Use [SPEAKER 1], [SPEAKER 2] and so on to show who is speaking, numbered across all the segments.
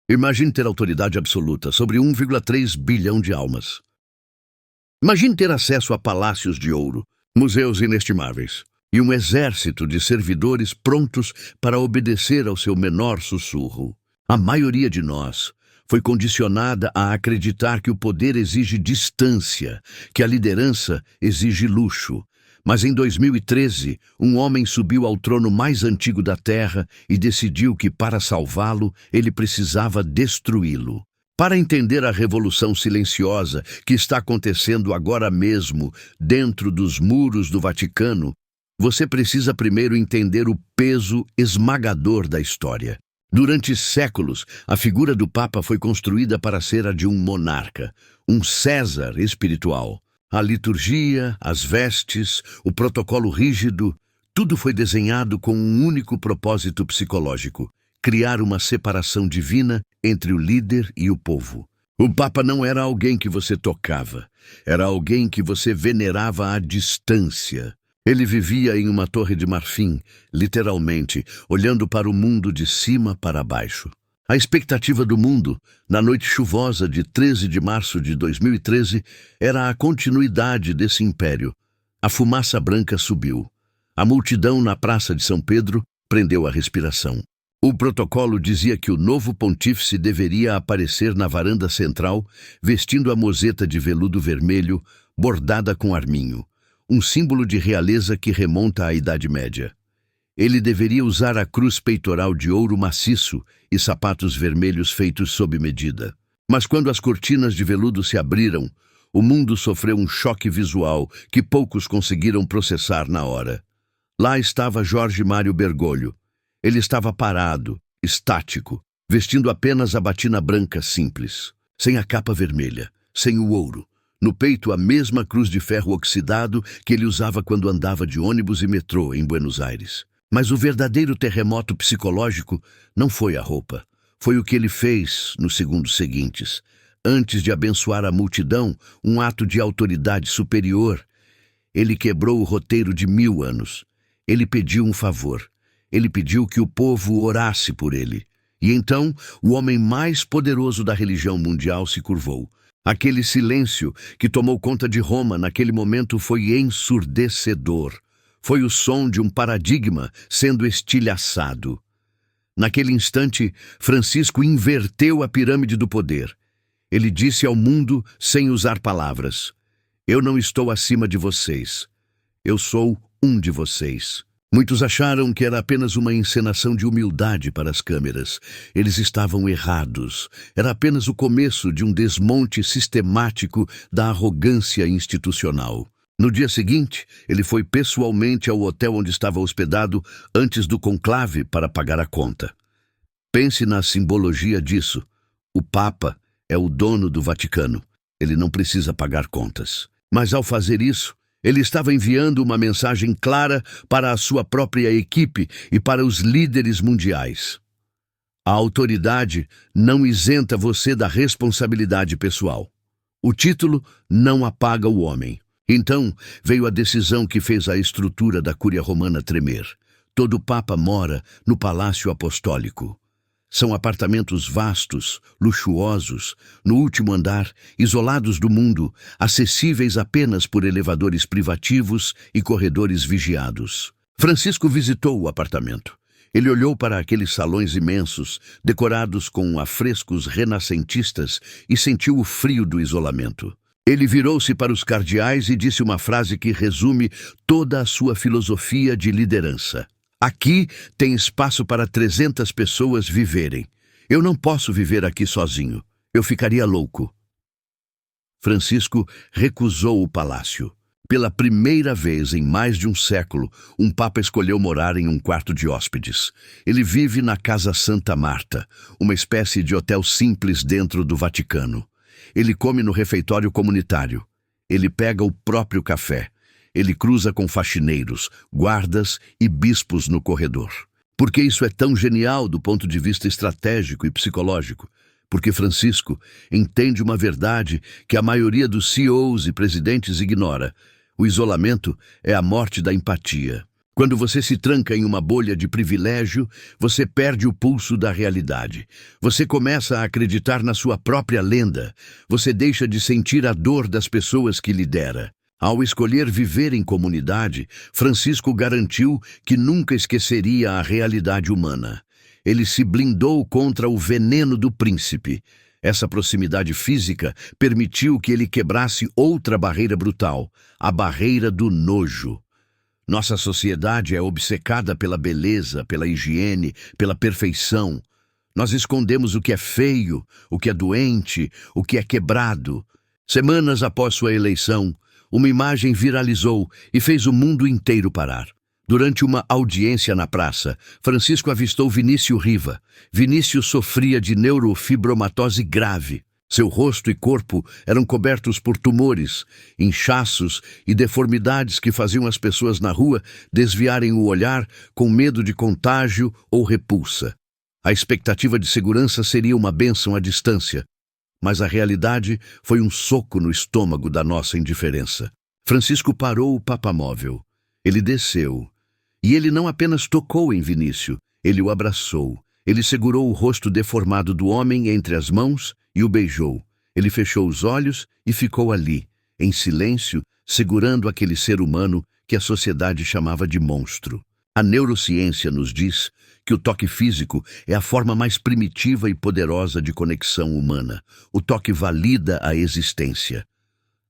[SPEAKER 1] Imagine ter autoridade absoluta sobre 1,3 bilhão de almas. Imagine ter acesso a palácios de ouro, museus inestimáveis e um exército de servidores prontos para obedecer ao seu menor sussurro. A maioria de nós foi condicionada a acreditar que o poder exige distância, que a liderança exige luxo. Mas em 2013, um homem subiu ao trono mais antigo da Terra e decidiu que, para salvá-lo, ele precisava destruí-lo. Para entender a revolução silenciosa que está acontecendo agora mesmo dentro dos muros do Vaticano, você precisa primeiro entender o peso esmagador da história. Durante séculos, a figura do Papa foi construída para ser a de um monarca, um César espiritual. A liturgia, as vestes, o protocolo rígido, tudo foi desenhado com um único propósito psicológico: criar uma separação divina entre o líder e o povo. O Papa não era alguém que você tocava, era alguém que você venerava à distância. Ele vivia em uma torre de marfim, literalmente, olhando para o mundo de cima para baixo. A expectativa do mundo, na noite chuvosa de 13 de março de 2013, era a continuidade desse império. A fumaça branca subiu. A multidão na Praça de São Pedro prendeu a respiração. O protocolo dizia que o novo pontífice deveria aparecer na varanda central, vestindo a mozeta de veludo vermelho, bordada com arminho, um símbolo de realeza que remonta à Idade Média. Ele deveria usar a cruz peitoral de ouro maciço e sapatos vermelhos feitos sob medida. Mas quando as cortinas de veludo se abriram, o mundo sofreu um choque visual que poucos conseguiram processar na hora. Lá estava Jorge Mário Bergoglio. Ele estava parado, estático, vestindo apenas a batina branca simples, sem a capa vermelha, sem o ouro. No peito, a mesma cruz de ferro oxidado que ele usava quando andava de ônibus e metrô em Buenos Aires. Mas o verdadeiro terremoto psicológico não foi a roupa. Foi o que ele fez nos segundos seguintes. Antes de abençoar a multidão, um ato de autoridade superior. Ele quebrou o roteiro de 1000 anos. Ele pediu um favor. Ele pediu que o povo orasse por ele. E então, o homem mais poderoso da religião mundial se curvou. Aquele silêncio que tomou conta de Roma naquele momento foi ensurdecedor. Foi o som de um paradigma sendo estilhaçado. Naquele instante, Francisco inverteu a pirâmide do poder. Ele disse ao mundo, sem usar palavras: "Eu não estou acima de vocês. Eu sou um de vocês." Muitos acharam que era apenas uma encenação de humildade para as câmeras. Eles estavam errados. Era apenas o começo de um desmonte sistemático da arrogância institucional. No dia seguinte, ele foi pessoalmente ao hotel onde estava hospedado antes do conclave para pagar a conta. Pense na simbologia disso. O Papa é o dono do Vaticano. Ele não precisa pagar contas. Mas ao fazer isso, ele estava enviando uma mensagem clara para a sua própria equipe e para os líderes mundiais. A autoridade não isenta você da responsabilidade pessoal. O título não apaga o homem. Então, veio a decisão que fez a estrutura da Cúria Romana tremer. Todo Papa mora no Palácio Apostólico. São apartamentos vastos, luxuosos, no último andar, isolados do mundo, acessíveis apenas por elevadores privativos e corredores vigiados. Francisco visitou o apartamento. Ele olhou para aqueles salões imensos, decorados com afrescos renascentistas, e sentiu o frio do isolamento. Ele virou-se para os cardeais e disse uma frase que resume toda a sua filosofia de liderança. "Aqui tem espaço para 300 pessoas viverem. Eu não posso viver aqui sozinho. Eu ficaria louco." Francisco recusou o palácio. Pela primeira vez em mais de um século, um papa escolheu morar em um quarto de hóspedes. Ele vive na Casa Santa Marta, uma espécie de hotel simples dentro do Vaticano. Ele come no refeitório comunitário. Ele pega o próprio café. Ele cruza com faxineiros, guardas e bispos no corredor. Por que isso é tão genial do ponto de vista estratégico e psicológico? Porque Francisco entende uma verdade que a maioria dos CEOs e presidentes ignora. O isolamento é a morte da empatia. Quando você se tranca em uma bolha de privilégio, você perde o pulso da realidade. Você começa a acreditar na sua própria lenda. Você deixa de sentir a dor das pessoas que lidera. Ao escolher viver em comunidade, Francisco garantiu que nunca esqueceria a realidade humana. Ele se blindou contra o veneno do príncipe. Essa proximidade física permitiu que ele quebrasse outra barreira brutal, a barreira do nojo. Nossa sociedade é obcecada pela beleza, pela higiene, pela perfeição. Nós escondemos o que é feio, o que é doente, o que é quebrado. Semanas após sua eleição, uma imagem viralizou e fez o mundo inteiro parar. Durante uma audiência na praça, Francisco avistou Vinícius Riva. Vinícius sofria de neurofibromatose grave. Seu rosto e corpo eram cobertos por tumores, inchaços e deformidades que faziam as pessoas na rua desviarem o olhar com medo de contágio ou repulsa. A expectativa de segurança seria uma bênção à distância, mas a realidade foi um soco no estômago da nossa indiferença. Francisco parou o papamóvel. Ele desceu. E ele não apenas tocou em Vinícius, ele o abraçou. Ele segurou o rosto deformado do homem entre as mãos e o beijou. Ele fechou os olhos e ficou ali, em silêncio, segurando aquele ser humano que a sociedade chamava de monstro. A neurociência nos diz que o toque físico é a forma mais primitiva e poderosa de conexão humana. O toque valida a existência.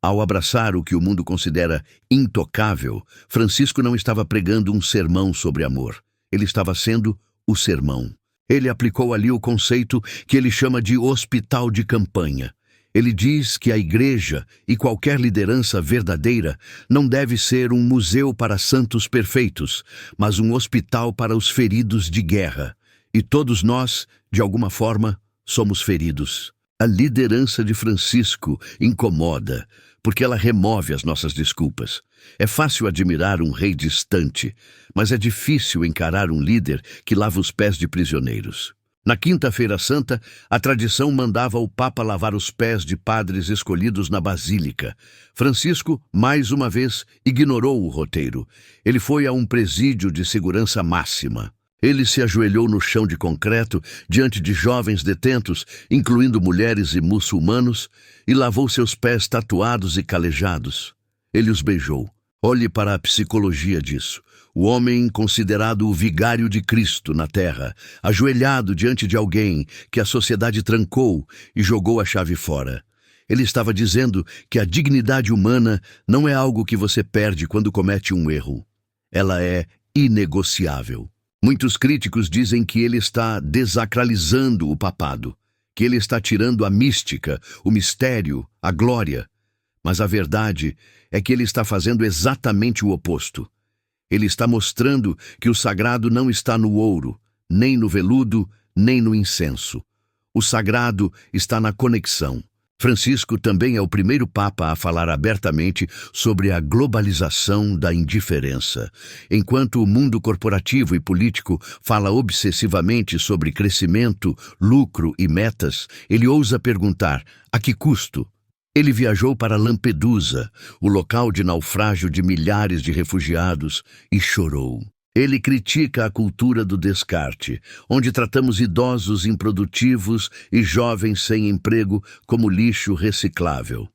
[SPEAKER 1] Ao abraçar o que o mundo considera intocável, Francisco não estava pregando um sermão sobre amor. Ele estava sendo o sermão. Ele aplicou ali o conceito que ele chama de hospital de campanha. Ele diz que a igreja e qualquer liderança verdadeira não deve ser um museu para santos perfeitos, mas um hospital para os feridos de guerra. E todos nós, de alguma forma, somos feridos. A liderança de Francisco incomoda, porque ela remove as nossas desculpas. É fácil admirar um rei distante, mas é difícil encarar um líder que lava os pés de prisioneiros. Na Quinta-feira Santa, a tradição mandava o Papa lavar os pés de padres escolhidos na Basílica. Francisco, mais uma vez, ignorou o roteiro. Ele foi a um presídio de segurança máxima. Ele se ajoelhou no chão de concreto, diante de jovens detentos, incluindo mulheres e muçulmanos, e lavou seus pés tatuados e calejados. Ele os beijou. Olhe para a psicologia disso. O homem considerado o vigário de Cristo na terra, ajoelhado diante de alguém que a sociedade trancou e jogou a chave fora. Ele estava dizendo que a dignidade humana não é algo que você perde quando comete um erro. Ela é inegociável. Muitos críticos dizem que ele está desacralizando o papado, que ele está tirando a mística, o mistério, a glória. Mas a verdade é que ele está fazendo exatamente o oposto. Ele está mostrando que o sagrado não está no ouro, nem no veludo, nem no incenso. O sagrado está na conexão. Francisco também é o primeiro Papa a falar abertamente sobre a globalização da indiferença. Enquanto o mundo corporativo e político fala obsessivamente sobre crescimento, lucro e metas, ele ousa perguntar: a que custo? Ele viajou para Lampedusa, o local de naufrágio de milhares de refugiados, e chorou. Ele critica a cultura do descarte, onde tratamos idosos improdutivos e jovens sem emprego como lixo reciclável.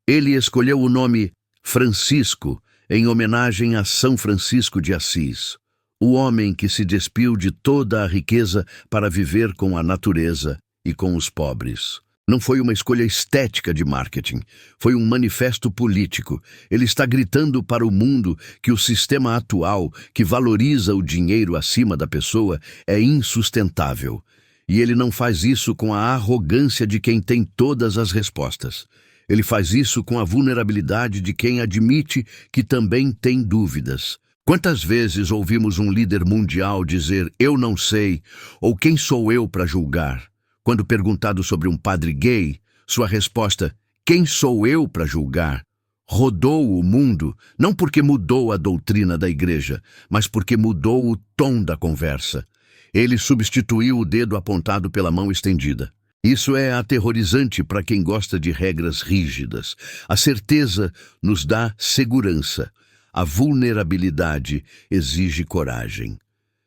[SPEAKER 1] Ele escolheu o nome Francisco em homenagem a São Francisco de Assis, o homem que se despiu de toda a riqueza para viver com a natureza e com os pobres. Não foi uma escolha estética de marketing, foi um manifesto político. Ele está gritando para o mundo que o sistema atual, que valoriza o dinheiro acima da pessoa, é insustentável. E ele não faz isso com a arrogância de quem tem todas as respostas. Ele faz isso com a vulnerabilidade de quem admite que também tem dúvidas. Quantas vezes ouvimos um líder mundial dizer "eu não sei" ou "quem sou eu para julgar"? Quando perguntado sobre um padre gay, sua resposta, "quem sou eu para julgar?", rodou o mundo, não porque mudou a doutrina da igreja, mas porque mudou o tom da conversa. Ele substituiu o dedo apontado pela mão estendida. Isso é aterrorizante para quem gosta de regras rígidas. A certeza nos dá segurança. a vulnerabilidade exige coragem.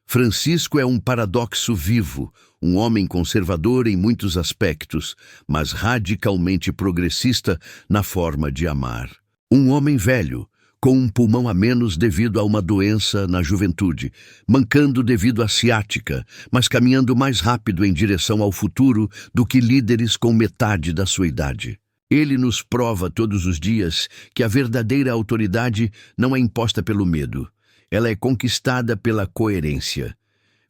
[SPEAKER 1] Francisco é um paradoxo vivo, um homem conservador em muitos aspectos, mas radicalmente progressista na forma de amar. Um homem velho, com um pulmão a menos devido a uma doença na juventude, mancando devido à ciática, mas caminhando mais rápido em direção ao futuro do que líderes com metade da sua idade. Ele nos prova todos os dias que a verdadeira autoridade não é imposta pelo medo. Ela é conquistada pela coerência.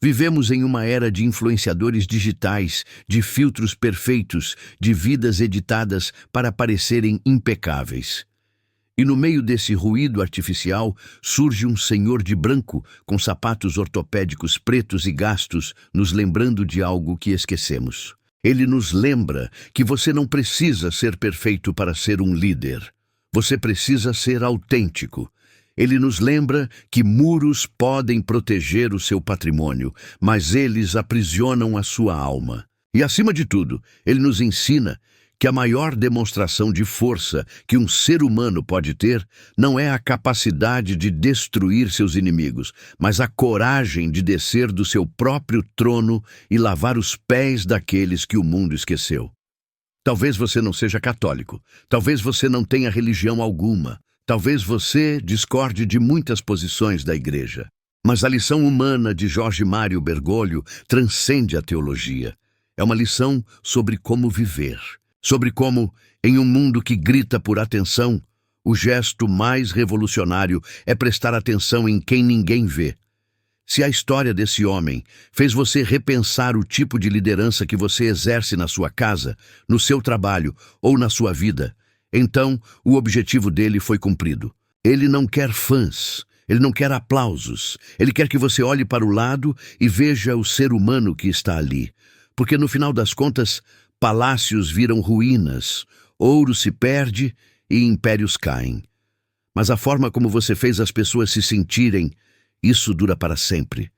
[SPEAKER 1] Vivemos em uma era de influenciadores digitais, de filtros perfeitos, de vidas editadas para parecerem impecáveis. E no meio desse ruído artificial surge um senhor de branco com sapatos ortopédicos pretos e gastos, nos lembrando de algo que esquecemos. Ele nos lembra que você não precisa ser perfeito para ser um líder. Você precisa ser autêntico. Ele nos lembra que muros podem proteger o seu patrimônio, mas eles aprisionam a sua alma. E, acima de tudo, ele nos ensina que a maior demonstração de força que um ser humano pode ter não é a capacidade de destruir seus inimigos, mas a coragem de descer do seu próprio trono e lavar os pés daqueles que o mundo esqueceu. Talvez você não seja católico, talvez você não tenha religião alguma, talvez você discorde de muitas posições da igreja. Mas a lição humana de Jorge Mário Bergoglio transcende a teologia. É uma lição sobre como viver. Sobre como, em um mundo que grita por atenção, o gesto mais revolucionário é prestar atenção em quem ninguém vê. Se a história desse homem fez você repensar o tipo de liderança que você exerce na sua casa, no seu trabalho ou na sua vida, então o objetivo dele foi cumprido. Ele não quer fãs, ele não quer aplausos, ele quer que você olhe para o lado e veja o ser humano que está ali. Porque no final das contas, palácios viram ruínas, ouro se perde e impérios caem. Mas a forma como você fez as pessoas se sentirem, isso dura para sempre.